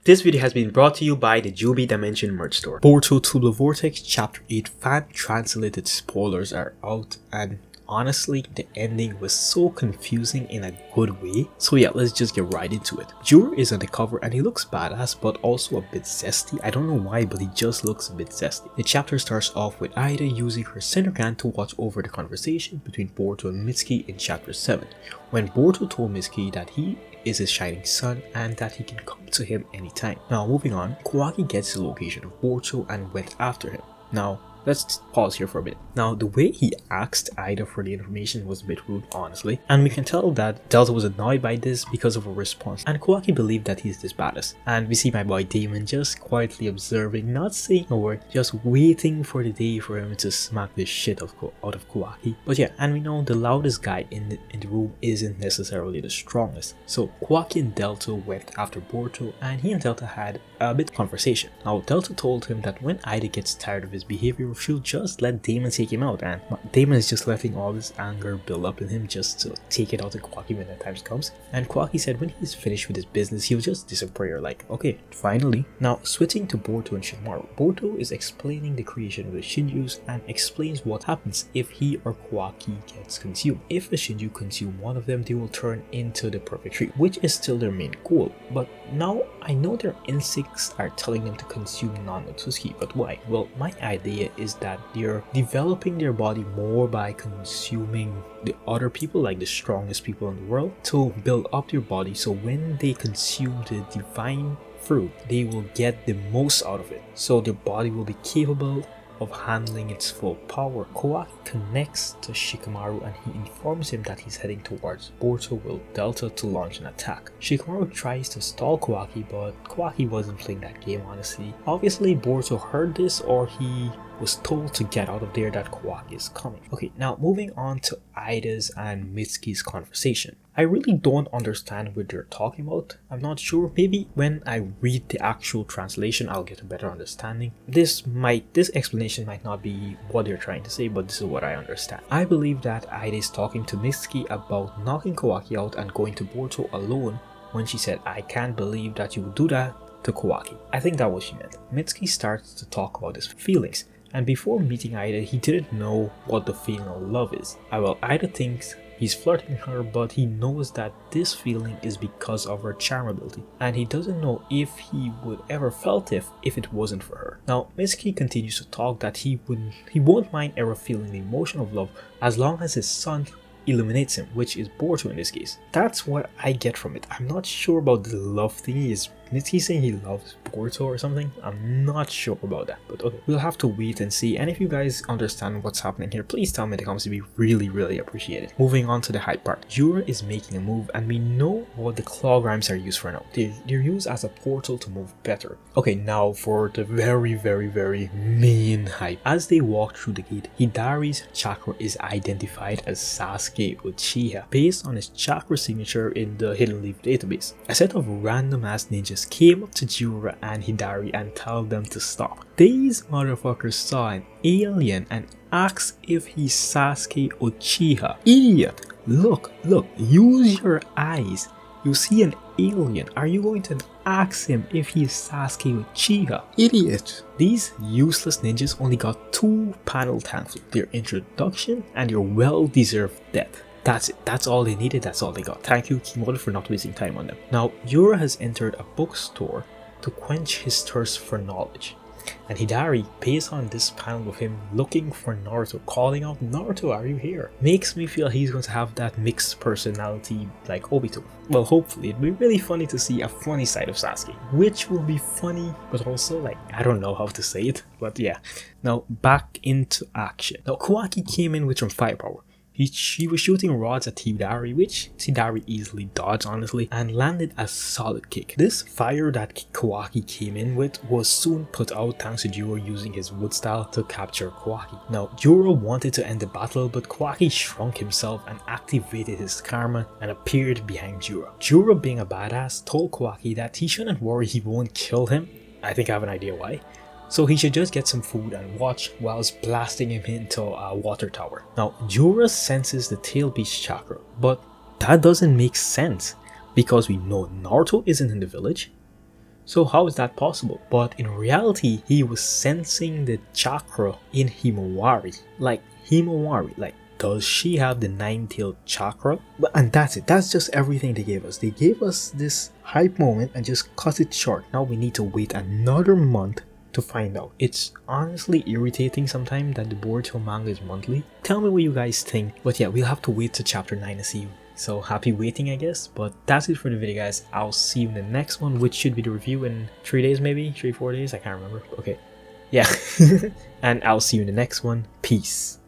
This video has been brought to you by the Jubi Dimension merch store. Boruto Tubular Vortex Chapter 8 fan translated spoilers are out, and honestly the ending was so confusing in a good way. So yeah, let's just get right into it. JURA is on the cover and he looks badass but also a bit zesty. I don't know why, but he just looks a bit zesty. The chapter starts off with Ida using her Senrigan to watch over the conversation between Boruto and Mitsuki in chapter 7, when Boruto told Mitsuki that he is his shining sun and that he can come to him anytime. Now moving on, KAWAKI gets the location of Boruto and went after him. Now let's pause here for a bit. Now the way he asked Ida for the information was a bit rude, honestly, and we can tell that Delta was annoyed by this because of her response, and KAWAKI believed that he's this badass. And we see my boy Damon just quietly observing, not saying a word, just waiting for the day for him to smack the shit out of KAWAKI. But yeah, and we know the loudest guy in the room isn't necessarily the strongest. So KAWAKI and Delta went after Boruto and he and Delta had a bit of conversation. Now Delta told him that when Ida gets tired of his behavior, she'll just let Damon take him out, and Damon is just letting all this anger build up in him just to take it out on KAWAKI when that time comes. And KAWAKI said when he's finished with his business, he'll just disappear, like, okay, finally. Now switching to Boruto and Shikamaru, Boruto is explaining the creation of the Shinjus and explains what happens if he or KAWAKI gets consumed. If a Shinju consume one of them, they will turn into the perfect tree, which is still their main goal. But now I know their instincts are telling them to consume non-Otsuki, but why? Well, my idea is that they're developing their body more by consuming the other people, like the strongest people in the world, to build up their body, so when they consume the divine fruit, they will get the most out of it, so their body will be capable of handling its full power. KAWAKI connects to Shikamaru and he informs him that he's heading towards Boruto with Delta to launch an attack. Shikamaru tries to stall KAWAKI, but KAWAKI wasn't playing that game, honestly. Obviously Boruto heard this, or he was told to get out of there that KAWAKI is coming. Okay, now moving on to Ida's and Mitsuki's conversation. I really don't understand what they're talking about. I'm not sure. Maybe when I read the actual translation, I'll get a better understanding. This explanation might not be what they're trying to say, but this is what I understand. I believe that Ida is talking to Mitsuki about knocking KAWAKI out and going to Boruto alone when she said, "I can't believe that you would do that," to KAWAKI. I think that was what she meant. Mitsuki starts to talk about his feelings, and before meeting Ida, he didn't know what the feeling of love is. Well, Ida thinks he's flirting with her, but he knows that this feeling is because of her charm ability, and he doesn't know if he would ever felt it if it wasn't for her. Now Mitsuki continues to talk that he won't mind ever feeling the emotion of love as long as his son illuminates him, which is Boruto in this case. That's what I get from it. I'm not sure about the love thing. Is Mitsuki saying he loves Boruto or something? I'm not sure about that, but okay, we'll have to wait and see. And if you guys understand what's happening here, please tell me in the comments. It'd be really appreciated. Moving on to the hype part. JURA is making a move, and we know what the claw grimes are used for now. They're used as a portal to move better. Okay, now for the very main hype. As they walk through the gate, Hidari's chakra is identified as Sasuke Uchiha based on his chakra signature in the Hidden Leaf database. A set of random ass ninjas came up to JURA and Hidari and told them to stop. These motherfuckers saw an alien and asked if he's Sasuke Uchiha. Idiot! Look, use your eyes. You see an alien. Are you going to ask him if he's Sasuke Uchiha? Idiot! These useless ninjas only got 2 panel thankful, their introduction and their well-deserved death. That's it. That's all they needed. That's all they got. Thank you, Kimoto, for not wasting time on them. Now, JURA has entered a bookstore to quench his thirst for knowledge. And Hidari, based on this panel of him looking for Naruto, calling out, "Naruto, are you here?" makes me feel he's going to have that mixed personality like Obito. Well, hopefully. It'd be really funny to see a funny side of Sasuke, which will be funny, but also like, I don't know how to say it, but yeah. Now, back into action. Now, KAWAKI came in with some firepower. She was shooting rods at Hidari, which Hidari easily dodged, honestly, and landed a solid kick. This fire that KAWAKI came in with was soon put out thanks to JURA using his wood style to capture KAWAKI. Now, JURA wanted to end the battle, but KAWAKI shrunk himself and activated his karma and appeared behind JURA. JURA, being a badass, told KAWAKI that he shouldn't worry, he won't kill him. I think I have an idea why. So he should just get some food and watch whilst blasting him into a water tower. Now, JURA senses the tail beast chakra, but that doesn't make sense because we know Naruto isn't in the village, So how is that possible? But in reality, he was sensing the chakra in Himawari. Like Himawari, like does she have the nine-tailed chakra? And that's it. That's just everything they gave us. They gave us this hype moment and just cut it short. Now we need to wait another month to find out. It's honestly irritating sometimes that the Boruto manga is monthly. Tell me what you guys think. But yeah, we'll have to wait to chapter 9 to see. So happy waiting, I guess. But that's it for the video, guys. I'll see you in the next one, which should be the review in 3 days, maybe 3-4 days. I can't remember. Okay, yeah. And I'll see you in the next one. Peace.